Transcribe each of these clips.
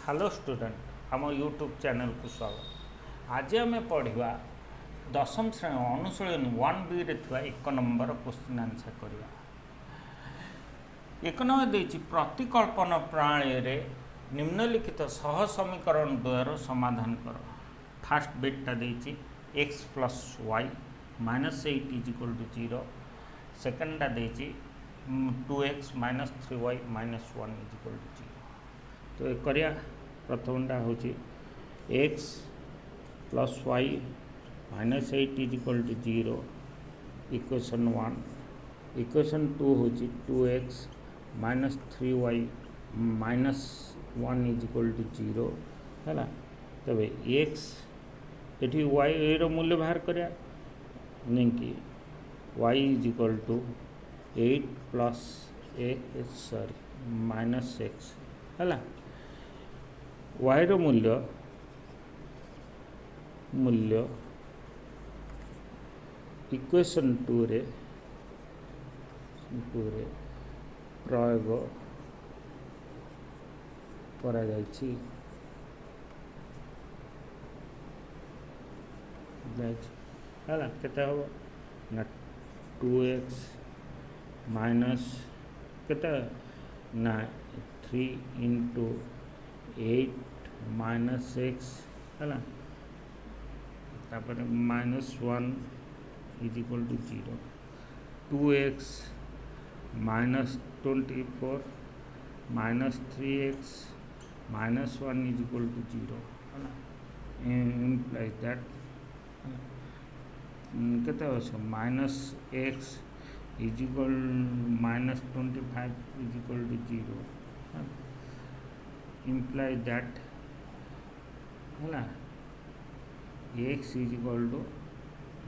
Hello student आम YouTube channel को स्वागत। आज आम पढ़ा दशम श्रेणी अनुशीलन 1B रे थुआ 1 नंबर क्वेश्चन आंसर करवा। 1 नंबर देछि प्रतिकल्पन प्रणाली रे निम्नलिखित सह समीकरण द्वयर समाधान कर। फास्ट बिटा देछि x plus Y minus 8 is equal to 0। सेकेंडा देछि 2x minus 3y minus 1 is equal to 0। तो एक करिया प्रथमटा हूँ x plus Y minus 8 is equal to 0 equation 1। Equation 2 हूँ 2x minus 3y minus 1 is equal to 0 है। तब x ये y रो मूल्य बाहर करिया नहीं कि y is equal to 8 plus sorry minus x है। y रो मूल्य इक्वेशन 2 रे प्रयोग करा जायछि है केते हो ना 2x माइनस केते ना 3 इंटू 8 माइनस एक्स है तापर minus 1 is equal to 0 2x minus 24 minus 3x minus 1 is equal to 0 है इम्प्लाइज दैट केते minus x is equal minus 25 is equal to 0 implies that है x is equal to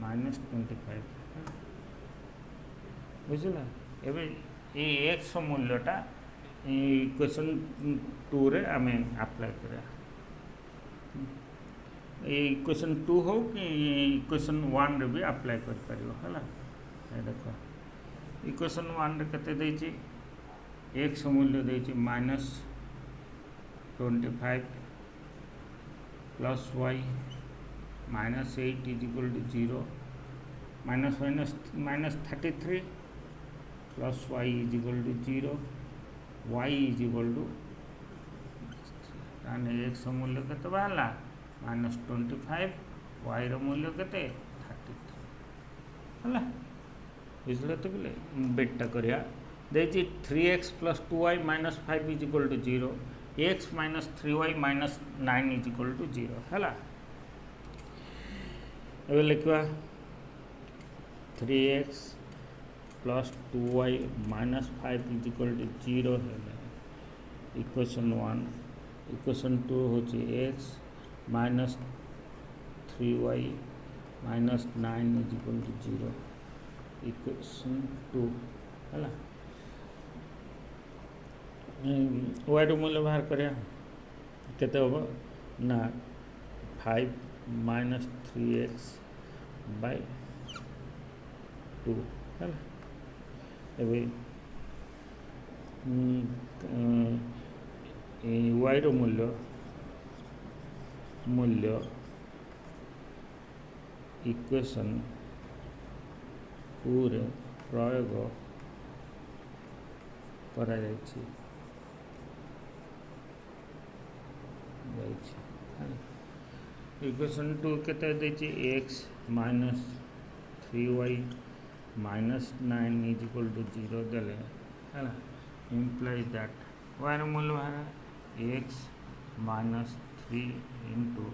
minus 25 बुझला। एवं ये x मूल्यटा equation 2 रे आमे apply करा। Equation 2 हो कि इक्वेशन 1 रे भी अप्लाई कर परियो है। देखो इक्वेशन 1 रे कते देछि x मूल्य देछि minus 25 plus Y minus 8 is equal to 0 minus 33 plus Y is equal to 0 Y is equal to X मूल्य केते बाहला माइनस 25 वाई रो मूल्य केते 33 है बुझल। तो बोले बेटा करिया देछि 3x plus 2y minus 5 is equal to 0 x minus 3y minus 9 is equal to 0 है। एवं लिखवा 3x plus 2y minus 5 is equal to 0 है इक्वेशन 1। इक्वेशन 2 हूँ x minus 3y minus 9 is equal to 0 equation 2 है। y रो मूल्य बाहर करिया केते होबो ना 5 माइनस 3x बाय 2 है। एवं y रो मूल्य इक्वेशन पूरे प्रयोग करा जायछि इक्वेशन 2 केते देछि x minus 3y minus 9 is equal to 0 देले है इम्प्लाइज दैट y रो मूल्य बाहर x minus 3 into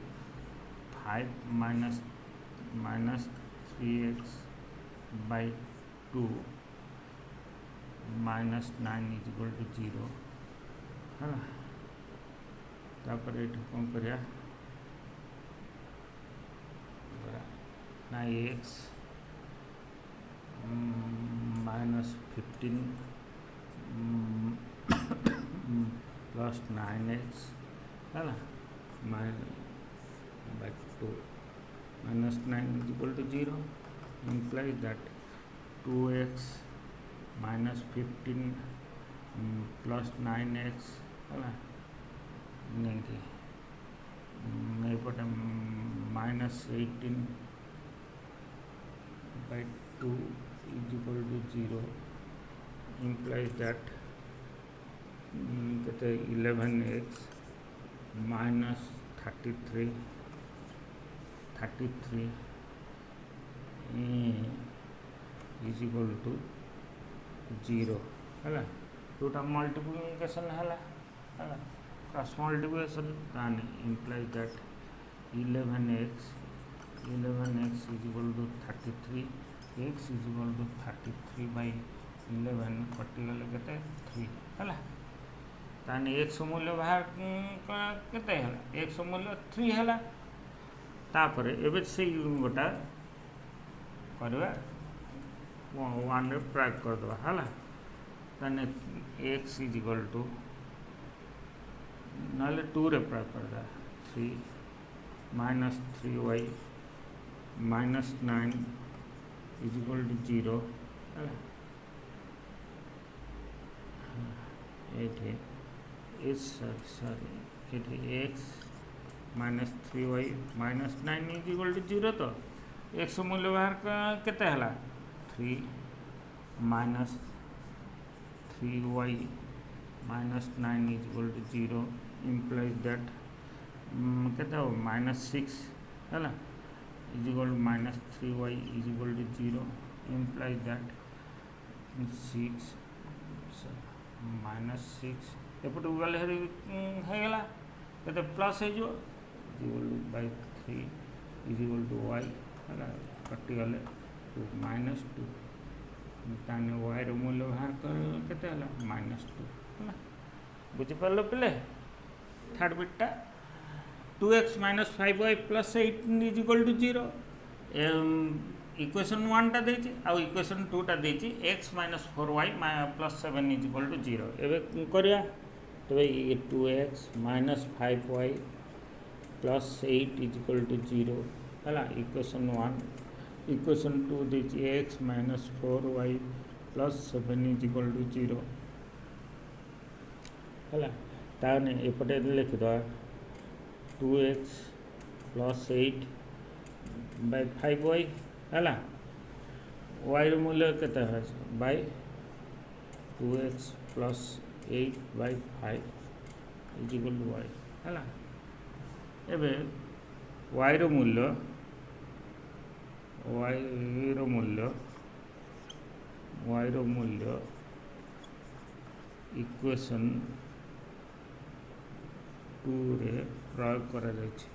5 minus 3x by 2 minus 9 is equal to 0 है तापर ये कौन करिया ना x माइनस 15 प्लस 9x है by 2 minus 9 is equal to 0 implies that 2x minus 15 plus 9x है नहीं एपटे -18/2 is equal to 0 implies that 11x minus 33 is equal to 0 है टूटा मल्टीप्लिकेशन है क्रॉस मल्टीप्लिकेशन ताने implies that 11x is equal to 33 x is equal to 33/11 कटिगले केते 3 है ताने x मूल्य बाहर केते है x मूल्य 3 है तापर एबे से गोटा करवा 1 रे प्रयोग कर दवा है ताने x is equal to नाले 2 रे प्रयोग कर दवा 3 minus 3y minus 9 is equal to 0 it is x minus 3y minus 9 is equal to 0 तो x मूल्य बाहर केते हला 3 minus 3y minus 9 is equal to 0 implies that कहते हो -6 है ना is equal to -3y is equal to 0 implies that 6 -6 एपटे गले होगा कहते प्लस हो 3 इज इक्वल टू y है कटिगले 2 -2 ताने y रो मूल्य बाहर केते हला -2 है बुझिपार पे third beta 2x minus 5y plus 8 is equal to 0 equation 1 टा देछि आ इक्वेशन 2 टा देछि x minus 4y plus 7 is equal to 0 एबे करिया तो ये 2x minus 5y plus 8 is equal to 0 हला इक्वेशन 1 इक्वेशन 2 देछि x minus 4y plus 7 is equal to 0 हला ताने एपटे लिख दो 2x plus 8/5y है y मूल्य केते है bye 2x plus 8/5 is equal to y है एबे y रो मूल्य इक्वेशन 2 रे प्रयोग करा जायछि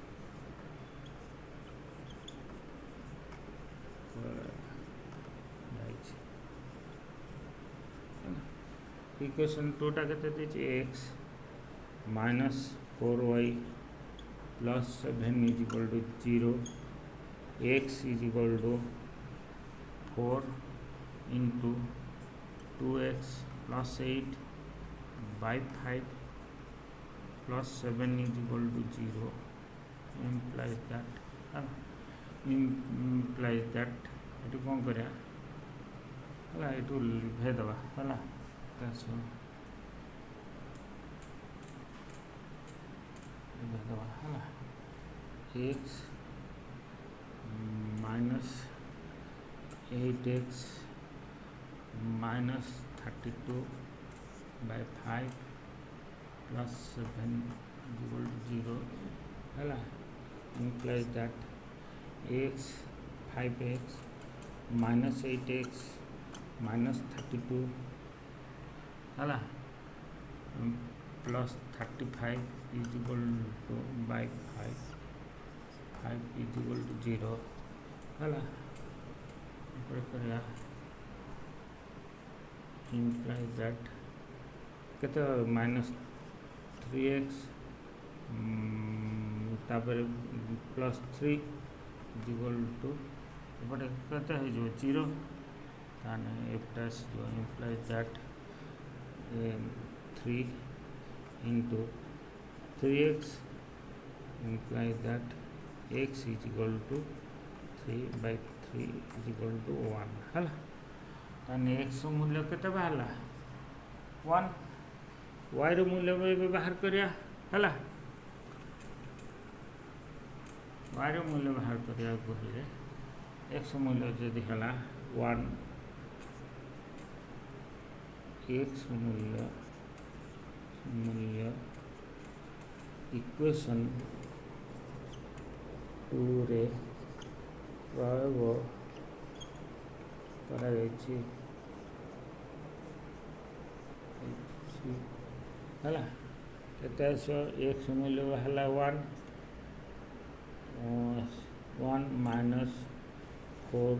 इक्वेशन 2 टा केते देछि x minus 4y plus 7 is equal to 0 x is equal to 4 into 2x plus 8/5 plus 7 is equal to 0 implies that ये कौन करा है ये लिखे दबा है x minus 8x minus 32/5 plus 7 is equal to 0 है implies that x 5x minus 8x minus 32 है plus 35 is equal to by 5 is equal to 0 है implies that कहते minus 3x तापर plus 3 is equal to एपटे कहते हैं जो 0 ताने f dash जो implies that 3 into 3x implies that x is equal to 3/3 is equal to 1 है ताने x मूल्य केते बाहरला 1 y रो मूल्य बाहर करिया है वायर मूल्य बाहर करिया कहले एक्स मूल्य जदि हला 1 एक्स मूल्य इक्वेशन 2 रे प्रयोग करा जायछि हला केते एक्स मूल्य हला 1 माइनस 4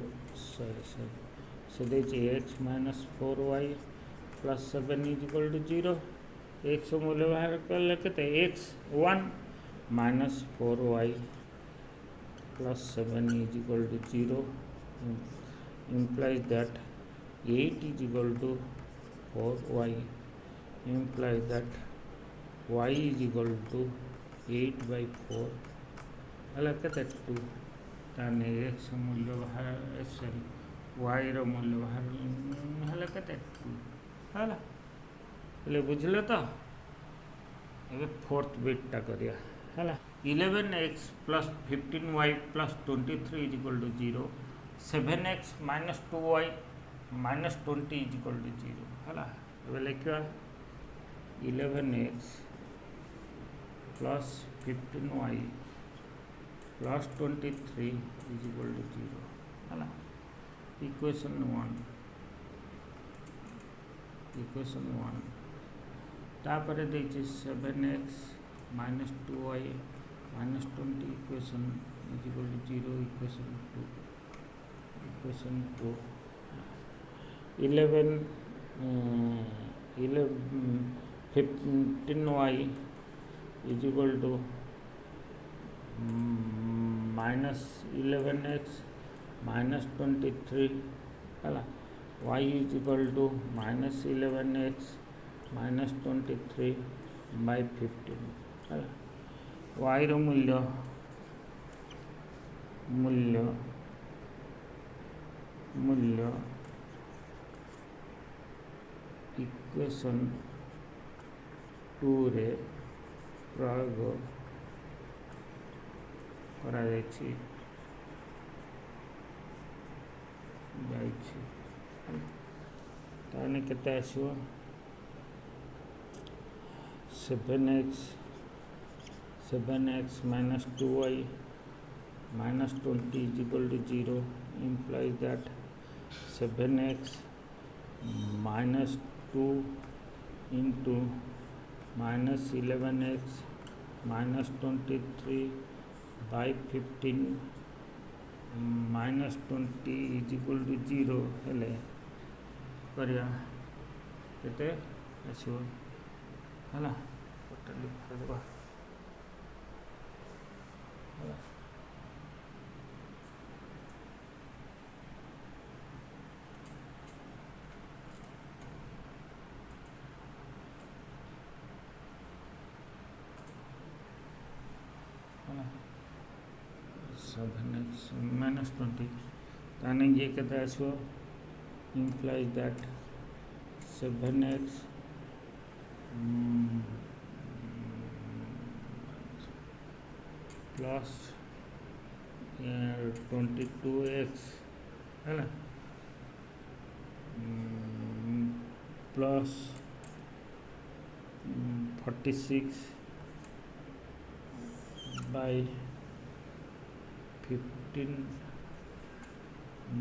से देखिए x minus 4y plus 7 is equal to 0 x मूल्य बाहर कले केते x 1 minus 4y plus 7 is equal to 0 implies that 8 is equal to 4y implies that y is equal to 8 by 4 अलग कहते 2 ताने x मूल्य बाहर सॉरी y रो मूल्य बाहर हला कहते 2 हला ले बुझले तो ए फोर्थ बिट टा करिया हला 11x plus 15y plus 23 is equal to 0 7x minus 2y minus 20 is equal to 0 है लिखा 11x plus 15y plus 23 is equal to 0 है इक्वेशन 1 तापर देखिए 7x minus 2y minus 20 equation is equal to 0 equation 2 11 15y is equal to minus 11x minus 23 है y is equal to minus 11x minus 23 by 15 है y रो मूल्य equation 2 रे प्रयोग करा जायछि ताने केते आसो 7x minus 2y minus 20 is equal to 0 implies that 7x minus 2 into minus 11x minus 23 by 15 minus 20 is equal to 0 हेले करिया केते आसो हला टोटली करबा हला minus 20 ताने ये कहता है सो implies that 7x plus 22x है ना plus 46 by 15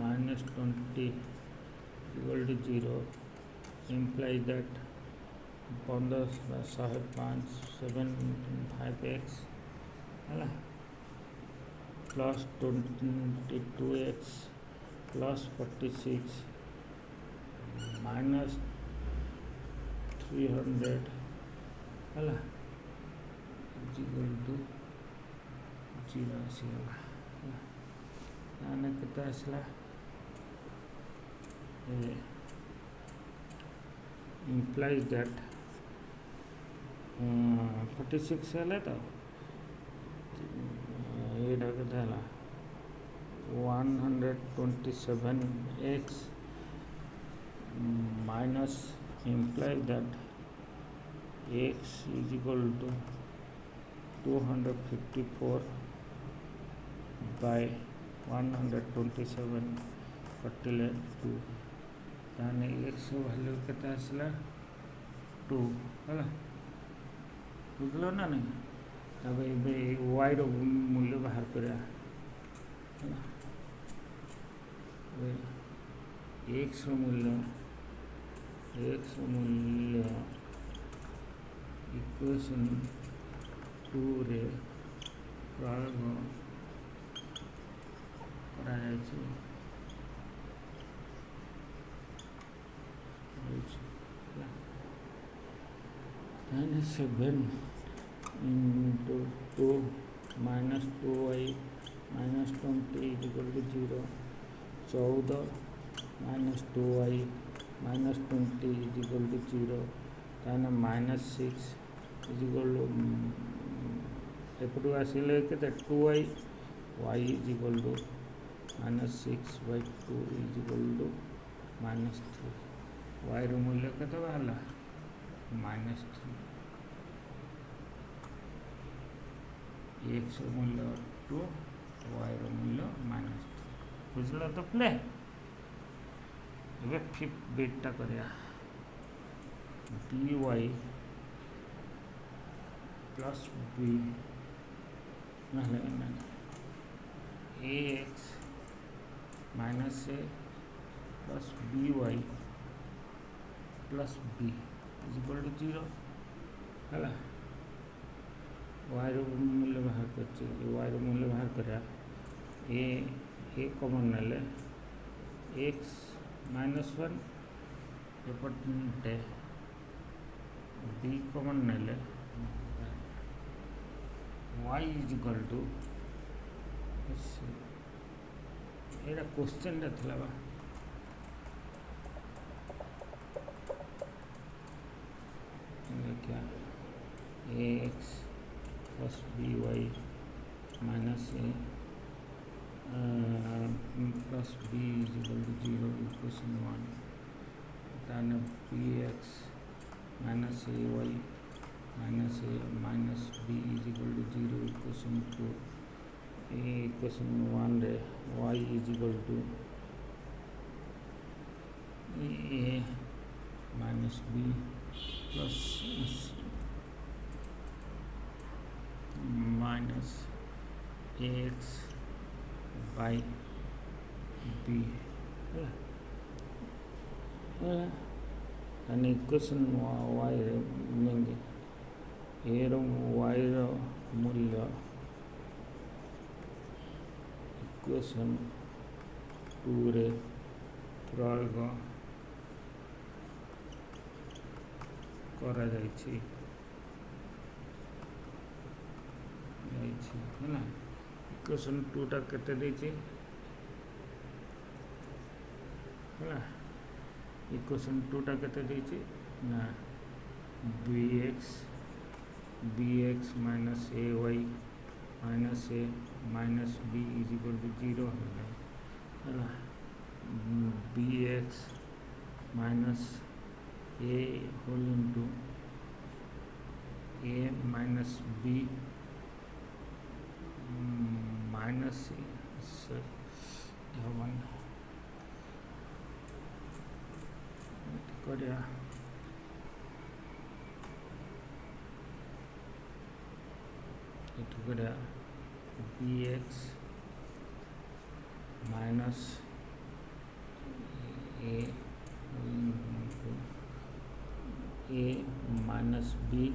minus 20 equal to 0 implies that 15 by 5 7.5x है ना plus 22x plus 46 minus 300 है ना equal to 0 आसीगला आने केते आसला implies that 46 है तो ये केते हला 127x minus implies that x is equal to 254 bye 127 कटिले 2 ताने एक्स वैल्यू केते आसला 2 है बुझल ना नहीं तब ये वाई रो मूल्य बाहर करा एक्स मूल्य इक्वेशन 2 रे प्रयोग करा जायछि 7 into 2 minus 2y minus 20 is equal to 0 14 minus 2y minus 20 is equal to 0 then minus 6 is equal to एपटू आसिले के 2y y is equal to minus 6 by 2 is equal to minus 3 y रो मूल्य केते बाहला minus 3 x मूल्य 2 Y मूल्य minus 3 बुझल तो प्ले ए फिफ्थ बिटा करिया dy plus B ax minus A plus by plus B is equal to 0 है वाई मूल्य बाहर कर वाई मूल्य बाहर करा ए कॉमन ना एक्स -1 एपटे बी कॉमन ना वाई इज इक्वल टू एटा क्वेश्चन था बा क्या x plus B y minus A plus B is equal to 0 equation 1 ताने B x minus A y minus B is equal to 0 equation 2 ए equation 1 रे y is equal to A minus B plus minus x by B and equation y लेंगे ए रो Y रो मूल्य equation 2 रे प्रयोग करा जायछि है equation 2 टा केते देछि है इक्वेशन 2 टा केते देछि ना bx minus A y minus A minus B is equal to 0 है bx minus A whole into A minus B minus करिया bx minus A minus B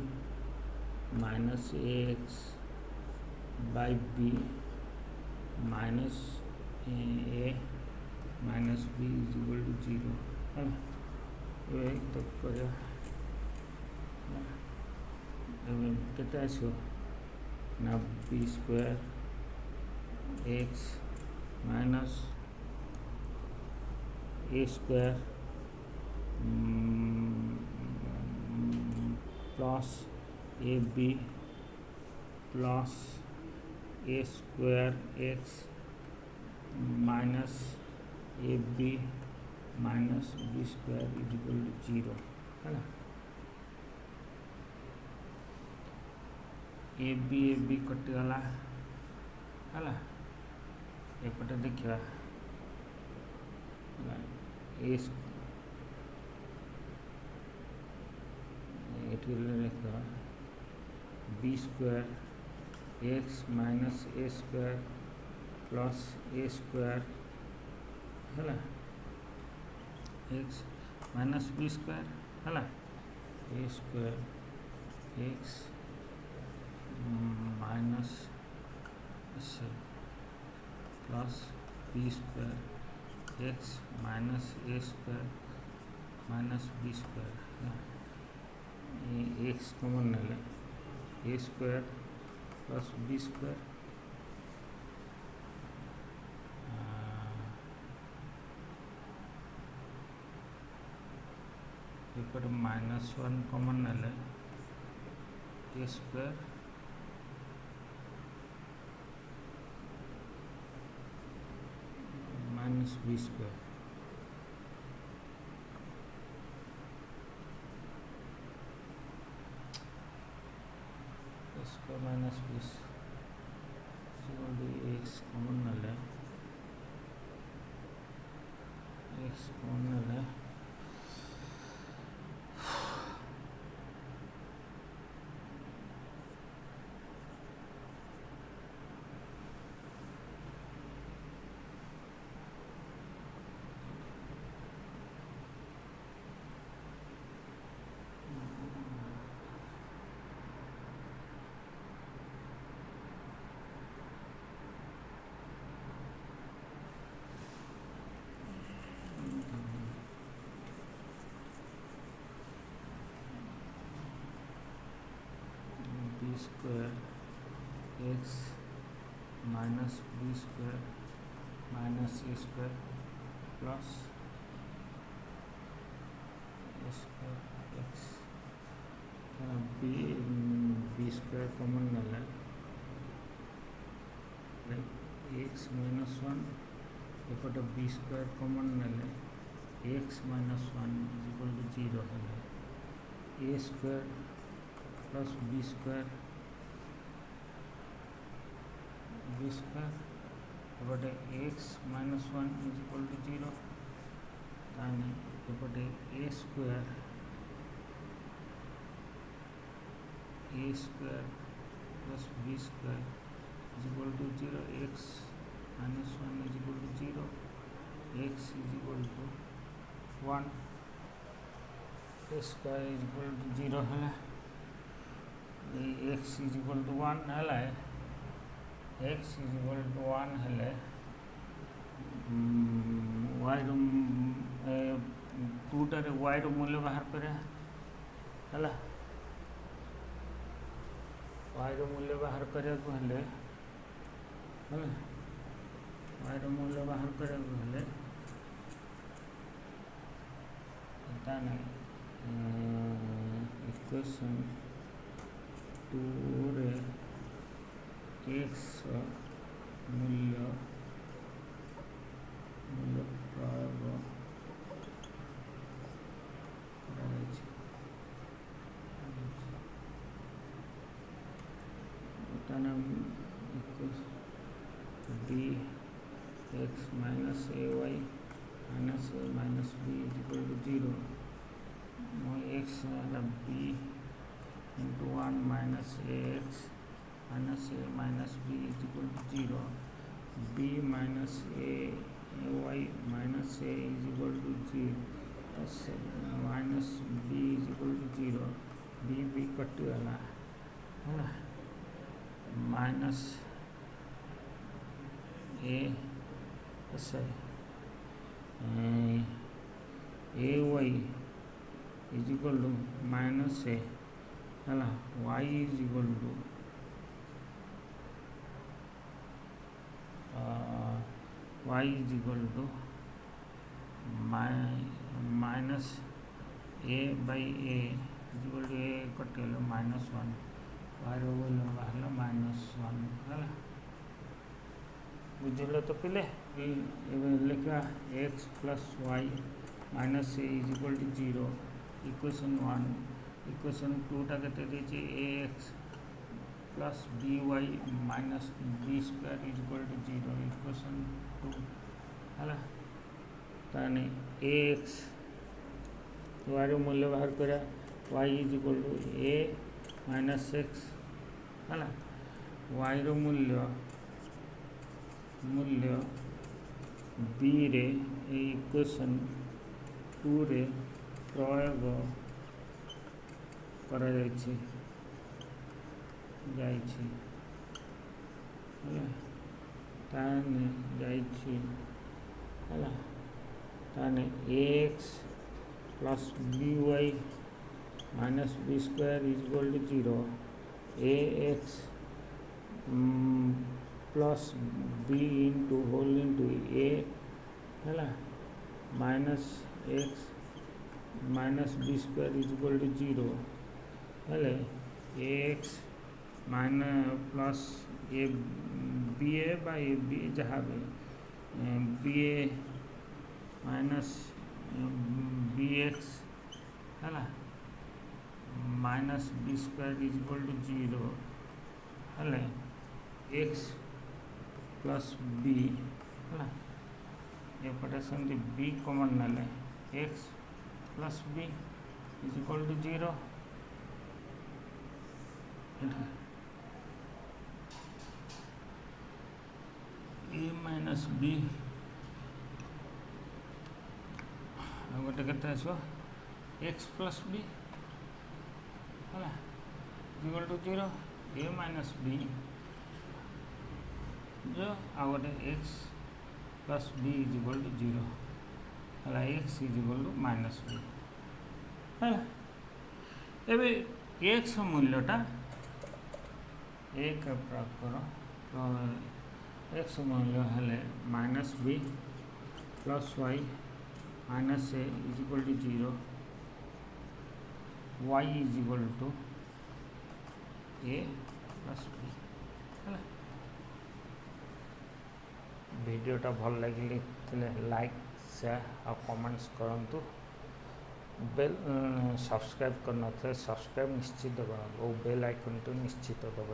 minus x by B minus A minus B is equal to 0 है तो करिया केते आसो ना B square x minus A square plus A B plus A square x minus A B minus B square is equal to 0 है ना A B कटिगला है एपटे देखा ए देखा B square x minus A square plus A square है x minus B square है A square x minus से plus B square x minus A square minus B square X common ना A square plus B square इपटे -1 common ना A square minus B square square minus बीस X common ना X common ना square x minus B square minus A square plus A square X B square common ना x -1 एपटे B square common ना x -1 = 0 है A square plus B square एपटे X -1 = 0 ताने एपटे A square plus B square = 0 X -1 = 0 X = 1 A square = 0 है x = 1 है x = 1 है वाई टूटारे वाई मूल्य बाहर करे है वाई मूल्य बाहर करा हेले वाई मूल्य बाहर करा हेले इक्वेशन 2 रे एक्स मूल्य प्रयोग d x minus A y minus A minus b = 0 x b × 1 minus a x minus A minus b = 0 b minus A y minus A = 0 minus b = 0 b कटिगला है minus A y = minus a है y = y = minus a by a कटिगला -1 y बाहर -1 है बुझल तो पिले लिखा एक्स प्लस वाई माइनस ए = 0 इक्वेशन 1 इक्वेशन 2 टा के x plus B y minus B square is equal to 0 equation 2 है ताने एक्स वाई मूल्य बाहर करा y is equal to A minus x है वाई मूल्य मूल्य बी रे इक्वेशन 2 रे प्रयोग करा ताने x plus B y minus B square is equal to 0 a x plus b into whole into a है minus x minus B square is equal to 0 है x minus plus A b a by b जहाँ भी b a minus b x है minus B square is equal to 0 है x plus B है एपटे सेमती B common ना x plus B is equal to 0 A minus B गोटे के x plus B है equal to 0 A minus B जो आ गोटे x plus B is equal to 0 है x is equal to minus B है एबे एक्स मूल्यटा एक प्राप्त कर तो एक्स मूल्य है minus B plus Y minus A is equal to 0 Y is equal to A plus B है वीडियोटा भल लगे लाइक शेयर और कमेंट्स करंतु बेल सब्सक्राइब करना सब्सक्राइब निश्चित दबा और बेल आइकन तो निश्चित दबा।